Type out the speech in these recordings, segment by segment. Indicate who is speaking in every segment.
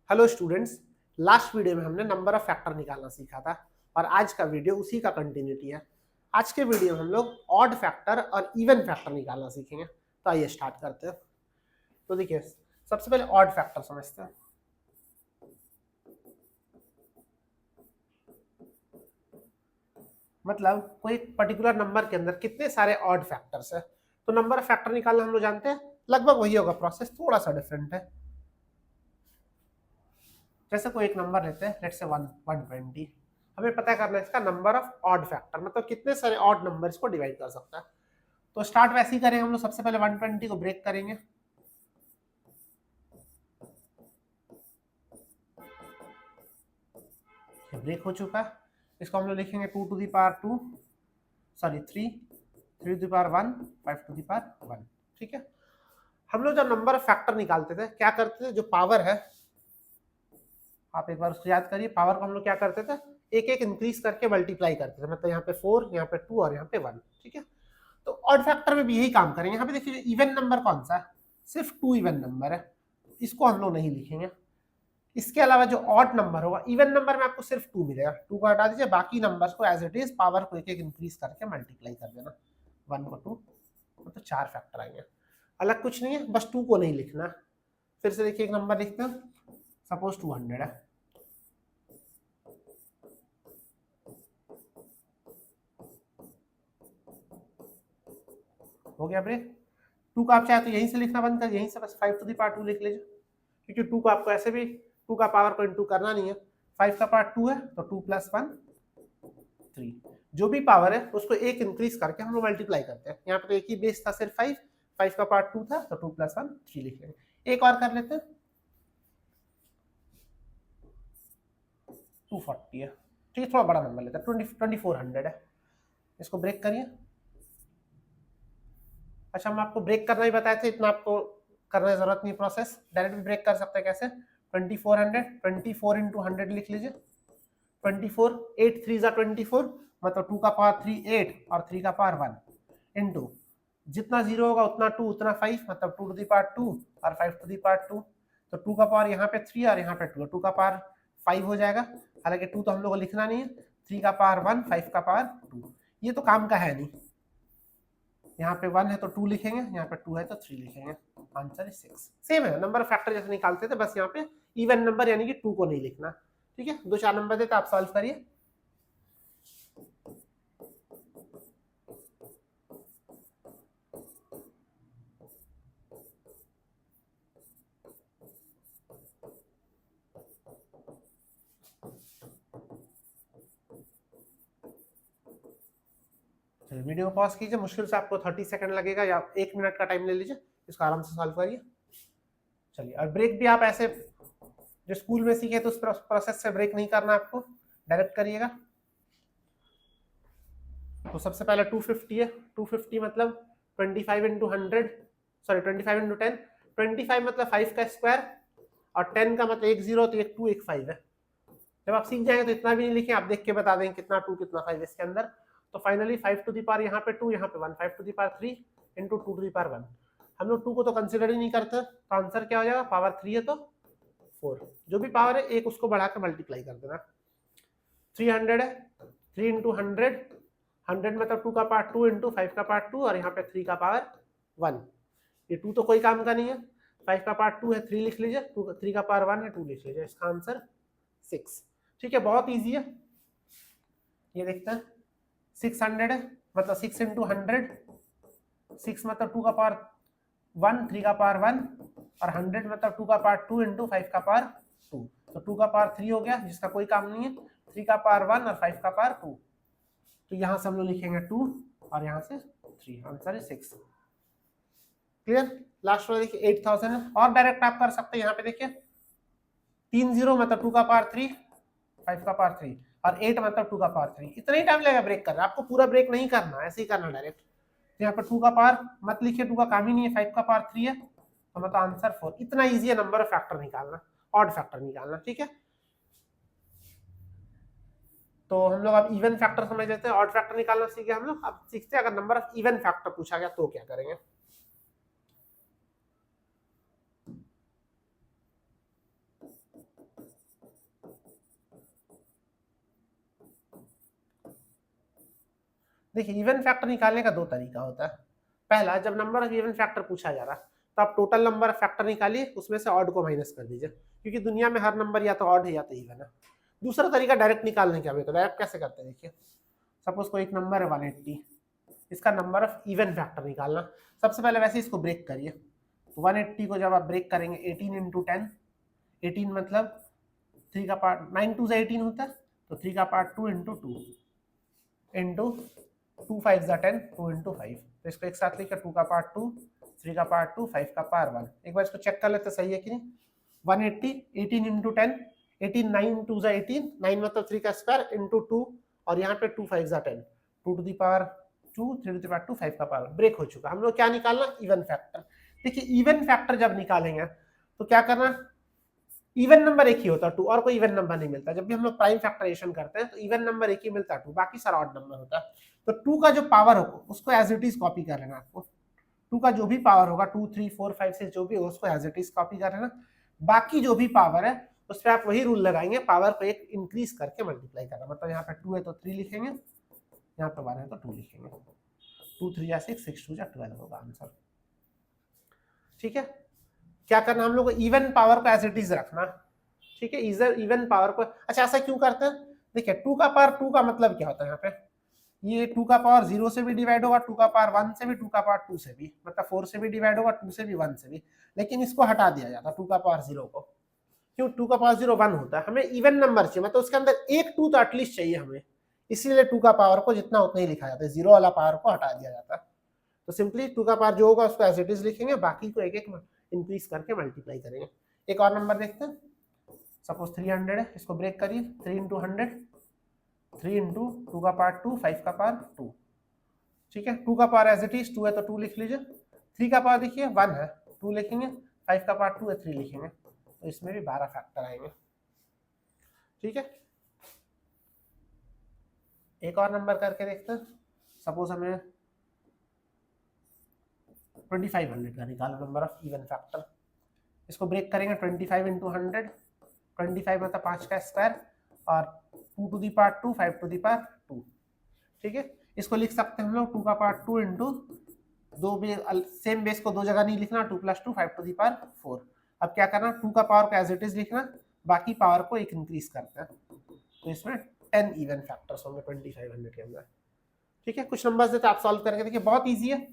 Speaker 1: Hello students, last video में हमने number of factor निकालना सीखा था और आज का वीडियो उसी का कंटिन्यूटी है। आज के वीडियो में हम लोग ऑड फैक्टर और इवन फैक्टर निकालना सीखेंगे। तो आइए स्टार्ट करते हैं। तो देखिए, सबसे पहले ऑड फैक्टर समझते हैं। मतलब कोई एक पर्टिकुलर नंबर के अंदर कितने सारे ऑड फैक्टर्स है। तो नंबर ऑफ फैक्टर निकालना हम लोग जानते हैं, लगभग वही होगा, प्रोसेस थोड़ा सा डिफरेंट है। जैसे कोई एक नंबर लेते हैं, लेट्स से 120। हमें पता करना है इसका नंबर ऑफ ऑड फैक्टर, मतलब कितने सारे ऑड नंबर इसको डिवाइड कर सकता है। तो स्टार्ट वैसे ही करेंगे हम लोग। सबसे पहले 120 को ब्रेक करेंगे। ब्रेक हो चुका। इसको हम लोग लिखेंगे 2 to the power 2, sorry 3, 3 to the power 1, 5 to the power 1। ठीक है। हम लोग जब नंबर ऑफ फैक्टर निकालते थे क्या करते थे, जो पावर है, आप एक बार उसको याद करिए। पावर को हम लोग क्या करते थे, एक एक इंक्रीज करके मल्टीप्लाई करते थे। मतलब यहाँ पे 4, यहाँ पे 2 और यहाँ पे 1। ठीक है। तो ऑड फैक्टर में भी यही काम करेंगे। यहाँ पे देखिए इवन नंबर कौन सा है, सिर्फ 2 इवन नंबर है, इसको हम लोग नहीं लिखेंगे। इसके अलावा जो ऑड नंबर होगा, इवन नंबर में आपको सिर्फ 2 मिलेगा, 2 को हटा दीजिए, बाकी नंबर्स को एज इट इज पावर को एक एक इंक्रीज करके मल्टीप्लाई कर देना। 1 को 2, तो 4 फैक्टर आएंगे। अलग कुछ नहीं है, बस 2 को नहीं लिखना। फिर से देखिए एक नंबर लिखते हैं, सपोज 200 है। हो गया ब्रेक। 2 का आप चाहे तो यहीं से लिखना बंद कर, यहीं से बस 5 टू द पावर 2 लिख लीजिए, क्योंकि 2 को आपको ऐसे भी 2 का पावर को इंटू करना नहीं है। 5 का पावर 2 है तो 2 + 1 3। जो भी पावर है उसको एक इंक्रीज करके हम लोग मल्टीप्लाई करते हैं। यहाँ पे तो एक ही बेस था, सिर्फ 5, 5 का पावर 2 था तो 2 + 1 3 लिख लेंगे। एक और कर लेते हैं, 240 है। ठीक है, थोड़ा बड़ा नंबर लेते हैं, 2400 है। इसको ब्रेक करिए। अच्छा, हम आपको ब्रेक करना ही बताए थे, इतना आपको करने की जरूरत नहीं। प्रोसेस डायरेक्ट भी ब्रेक कर सकते हैं। कैसे, 2400, 24 इंटू 100 लिख लीजिए। 24, 8 3 जा 24, मतलब 2 का पावर 3 8 और 3 का पावर 1 इंटू जितना जीरो होगा उतना 2 उतना 5, मतलब 2 टू द पावर 2 और 5 टू द पावर 2। तो 2 का पावर यहाँ पे 3 और यहाँ पे 2, 2 का पावर 5 हो जाएगा। हालांकि 2 तो हम लोग को लिखना नहीं है। 3 का पावर 1, 5 का पावर 2, ये तो काम का है नहीं। यहाँ पे 1 है तो 2 लिखेंगे, यहाँ पे 2 है तो 3 लिखेंगे। Answer is 6। सेम है, नंबर ऑफ फैक्टर जैसे निकालते थे, बस यहाँ पे इवन नंबर यानी कि 2 को नहीं लिखना। ठीक है, 2 4 नंबर देते आप सॉल्व करिए। चलिए वीडियो को पॉज कीजिए, मुश्किल से आपको 30 सेकंड लगेगा या 1 मिनट का टाइम ले लीजिए, इसको आराम से सॉल्व करिए। चलिए, और ब्रेक भी आप ऐसे जो स्कूल में सीखे तो उस प्रोसेस से ब्रेक नहीं करना, आपको डायरेक्ट करिएगा। तो सबसे पहले 250 है। 250 मतलब 25 इंटू 100, सॉरी 25 इंटू 10। 25 मतलब 5 का स्क्वायर और 10 का मतलब 1 0, तो एक 2 एक 5 है। जब आप सीख जाएंगे तो इतना भी नहीं लिखें, आप देख के बता देंगे कितना 2 कितना 5 इसके अंदर। तो फाइनली 5 टू द पावर यहाँ पे 2, यहाँ पे 1, 5 to the power 3 into 2 to the power 1। हम लोग 2 को तो कंसिडर ही नहीं करते, तो आंसर क्या हो जाएगा, पावर 3 है तो 4। जो भी पावर है एक उसको बढ़ा के मल्टीप्लाई कर देना। 300 है, 3 इंटू 100, 100 मतलब 2 का पावर 2 इंटू 5 का पावर 2 और यहाँ पे 3 का पावर 1। ये 2 तो कोई काम का नहीं है। 5 का पावर 2 है, 3 लिख लीजिए, 3 का पावर 1 है, 2 लिख लीजिए। इसका आंसर 6। ठीक है, बहुत ईजी है। ये देखते हैं, 600 है, मतलब 6 इंटू 100, 6 मतलब 2 का पावर 1, 3 का पावर 1 और 100 मतलब 2 का पावर 2 इंटू 5 का पावर 2। तो 2 का पावर 3 हो गया, जिसका कोई काम नहीं है। 3 का पावर 1 और 5 का पावर 2, तो यहाँ से हम लोग लिखेंगे 2 और यहाँ से 3। आंसर है 6। क्लियर। लास्ट वाला देखिए 8000 है, और डायरेक्ट आप कर सकते हैं। यहाँ पे देखिए 3 0 मतलब 2 का पावर 3, 5 का पावर 3 और 8 मतलब 2 का पावर 3। इतना ही टाइम लगेगा ब्रेक करना, आपको पूरा ब्रेक नहीं करना, ऐसे ही करना डायरेक्ट। तो यहाँ पर 2 का पावर मत लिखिए, 2 का काम ही नहीं है। 5 का पावर 3 है तो मतलब आंसर 4। इतना ईजी है नंबर ऑफ फैक्टर निकालना, ऑड फैक्टर निकालना। ठीक है, तो हम लोग अब इवन फैक्टर समझ लेते हैं। ऑड फैक्टर निकालना सीखे हम लोग, अब सीखते हैं अगर नंबर ऑफ इवन फैक्टर पूछा गया तो क्या करेंगे। देखिए इवन फैक्टर निकालने का दो तरीका होता है। पहला, जब नंबर ऑफ इवन फैक्टर पूछा जा रहा तो आप टोटल नंबर ऑफ फैक्टर निकालिए, उसमें से ऑड को माइनस कर दीजिए, क्योंकि दुनिया में हर नंबर या तो ऑड है या तो इवन है। दूसरा तरीका डायरेक्ट निकालने का, तो डायरेक्ट कैसे करते हैं, देखिए सपोज कोई एक नंबर है 180, इसका नंबर ऑफ इवन फैक्टर निकालना। सबसे पहले वैसे इसको ब्रेक करिए, तो 180 को जब आप ब्रेक करेंगे 18 इंटू 10, 18 मतलब 3 का पार्ट 9 2 से 18 होता है, तो 3 का पार्ट 2 इंटू 2 इंटू 2 5 जा 10, 2 इंटू 5, तो इसको एक साथ लिखा 2 का पार्ट 2, 3 का पार्ट 2, 5 का पार 1। एक बार इसको चेक कर लेते सही है कि नहीं। 180 18 इंटू 10, 18 9 2 जा 18, 9 मतलब 3 का स्क्वायर इंटू 2, और यहाँ पे 2 5 जा 10, 2 to the power 2, 3 to the power 2, 5 का पावर ब्रेक हो चुका। हम लोग क्या निकालना, इवन फैक्टर। देखिए इवन फैक्टर जब निकालेंगे तो क्या करना, इवन नंबर एक ही होता है 2, और कोई इवन नंबर नहीं मिलता। जब भी हम लोग प्राइम फैक्टराइजेशन करते हैं तो इवन नंबर एक ही मिलता है 2, बाकी सारा ऑड नंबर होता है। तो 2 का जो पावर होगा उसको एज इट इज कॉपी कर लेना आपको। 2 का जो भी पावर होगा 2 3 4 5 6 जो भी होगा उसको एज इट इज कॉपी कर लेना। बाकी जो भी पावर है उस पर आप वही रूल लगाएंगे, पावर को एक इंक्रीज करके मल्टीप्लाई करना। मतलब यहाँ पे 2 है तो 3 लिखेंगे, यहाँ पे 1 है तो 2 लिखेंगे। 2 3 जा 6, 6 2 जा 12 होगा आंसर। ठीक है, क्या करना हम लोग को, इवन पावर को एज इट इज रखना। ठीक है, इवन पावर को। अच्छा ऐसा क्यों करते हैं, देखिए 2 का पावर 2 का मतलब क्या होता है, यहाँ पे ये 2 का पावर 0 से भी डिवाइड होगा, 2 का पावर 1 से भी, 2 का पावर 2 से भी, मतलब 4 से भी डिवाइड होगा, 2 से भी, 1 से भी। लेकिन इसको हटा दिया जाता 2 का पावर 0 को, क्यों, 2 का पावर 0 1 होता है, हमें इवन नंबर चाहिए, मतलब उसके अंदर एक 2 तो एटलीस्ट चाहिए हमें, इसीलिए 2 का पावर को जितना उतना ही लिखा जाता है, 0 वाला पावर को हटा दिया जाता है। तो सिंपली 2 का पावर जो होगा उसको एज इट इज लिखेंगे, बाकी को एक एक इंक्रीज करके मल्टीप्लाई करेंगे। एक और नंबर देखते हैं, सपोज 300 है, इसको ब्रेक करिए, 3 इंटू 100, 3 इंटू 2 का पावर 2, 5 का पावर 2। ठीक है, 2 का पावर एज इट इज 2 है तो 2 लिख लीजिए, 3 का पावर देखिए 1 है 2 लिखेंगे, 5 का पावर 2 है 3 लिखेंगे, तो इसमें भी 12 फैक्टर आएंगे। ठीक है, एक और नंबर करके देखते हैं, सपोज हमें 2500 का निकालो नंबर ऑफ इवन फैक्टर। इसको ब्रेक करेंगे 25 इंटू 100, 25 मतलब 5 का स्क्वायर, और 2 to the power 2, 5 to the power 2। ठीक है, इसको लिख सकते हैं हम लोग 2 का पावर 2 इंटू सेम बेस को दो जगह नहीं लिखना, 2 + 2 5 टू दी पावर 4। अब क्या करना, 2 का पावर को एज इट इज लिखना, बाकी पावर को एक इंक्रीज करते हैं, तो इसमें 10 इवन फैक्टर्स होंगे 2500 के अंदर। ठीक है, कुछ नंबर्स देते आप सॉल्व करके देखिए, बहुत ईजी है।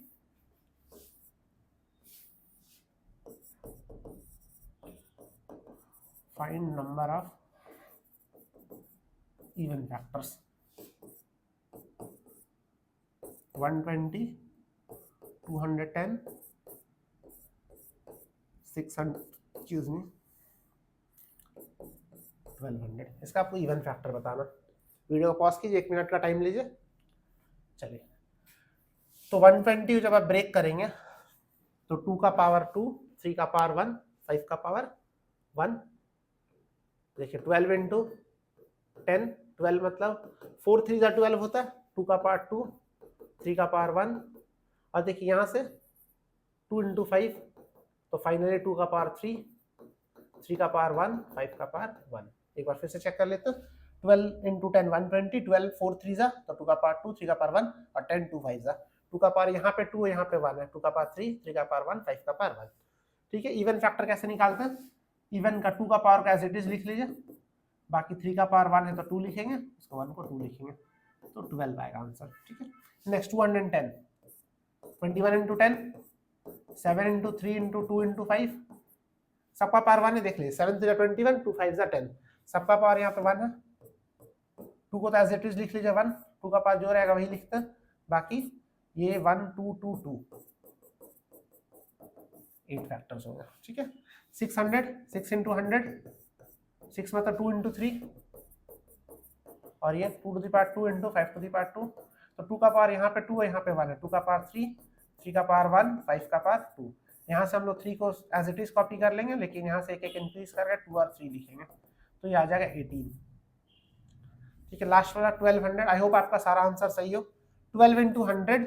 Speaker 1: Find number of even factors, 120, 210, 600, excuse me 1200। इसका आपको इवन फैक्टर बताना। वीडियो को पॉज कीजिए, 1 मिनट का टाइम लीजिए। चलिए, तो 120 जब आप ब्रेक करेंगे तो 2 का पावर 2, 3 का पावर 1, 5 का पावर 1। देखिए 12 इंटू 10, 12 मतलब 4 3 जा 12 होता है, 2 का पावर 2, 3 का पावर 1, और देखिए यहाँ से 2 इंटू 5, तो फाइनली 2 का पावर 3, 3 का पावर 1, 5 का पावर 1। एक बार फिर से चेक कर लेते हैं, 12 इंटू 10 120, 12 4 3 जा, तो 2 का पावर 2, 3 का पावर 1, और 10 2 5 जा, 2 का पावर यहाँ पे 2 है, यहाँ पे 1 है, 2 का पावर 3, 3 का पावर 1, 5 का पावर 1। ठीक है, इवन फैक्टर कैसे निकालते हैं, इवन का 2 का पावर का एज इट इज लिख लीजिए, बाकी 3 का पावर 1 है तो 2 लिखेंगे, उसको 1 को 2 लिखेंगे, तो 12 आएगा आंसर। ठीक है, next 210, 21 into 10, 7 into 3 into 2 into 5, सबका पावर 1 है, देख लीजिए 7 3 21, 2 5 10, सबका पावर यहाँ पे 1 है, 2 को तो एज इट इज लिख लीजिए 1, 2 का पावर जो रहेगा वही लिखते हैं, बाकी ये 1 2 2 2, 8 फैक्टर्स होगा। ठीक है, 600, 6 इंटू 100, 6 मतलब 2 इंटू 3, और ये 2 to the power 2 into 5 to the power 2, तो 2 का पावर यहाँ पे 2 है, यहाँ पे 1 है, 2 का पावर 3, 3 का पावर 1, 5 का पावर 2। यहाँ से हम लोग 3 को एज इट इज कॉपी कर लेंगे, लेकिन यहाँ से एक एक इंक्रीज करके 2 और 3 लिखेंगे, तो ये आ जाएगा 18। ठीक है, लास्ट वाला 1200। आई होप आपका सारा आंसर सही हो। 12 इंटू 100,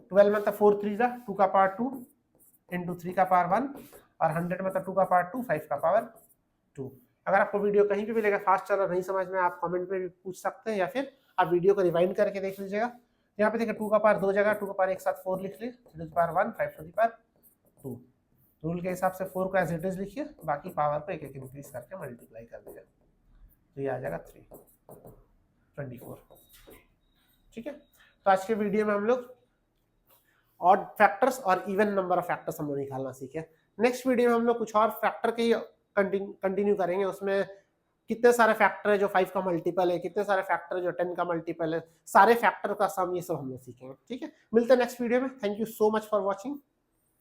Speaker 1: 12 मतलब 4 3 जा, 2 का पावर 2 इंटू 3 का पावर 1, और 100 मतलब 2 का पावर 2, 5 का पावर 2। अगर आपको वीडियो कहीं भी मिलेगा फास्ट चल रहा नहीं समझ में, आप कमेंट में भी पूछ सकते हैं, या फिर आप वीडियो को रिवाइंड करके देख लीजिएगा। यहाँ पे देखिए 2 का पावर 2 जगह 2 का पावर एक साथ 4 लिख लीजिए, 3 to the power 1 5 to the power 2। Rule के हिसाब से 4 को एज इट इज लिखिए, बाकी पावर को एक एक इंक्रीज करके मल्टीप्लाई कर दीजिए, तो ये आ जाएगा 324। ठीक है, तो आज के वीडियो में हम लोग ऑड फैक्टर्स और इवन नंबर ऑफ फैक्टर्स हम लोग निकालना सीखे। नेक्स्ट वीडियो में हम लोग कुछ और फैक्टर के कंटिन्यू करेंगे, उसमें कितने सारे फैक्टर है जो 5 का मल्टीपल है, कितने सारे फैक्टर है जो 10 का मल्टीपल है, सारे फैक्टर का सम, ये सब हम लोग सीखेंगे। ठीक है, मिलते हैं नेक्स्ट वीडियो में। Thank you so much for watching.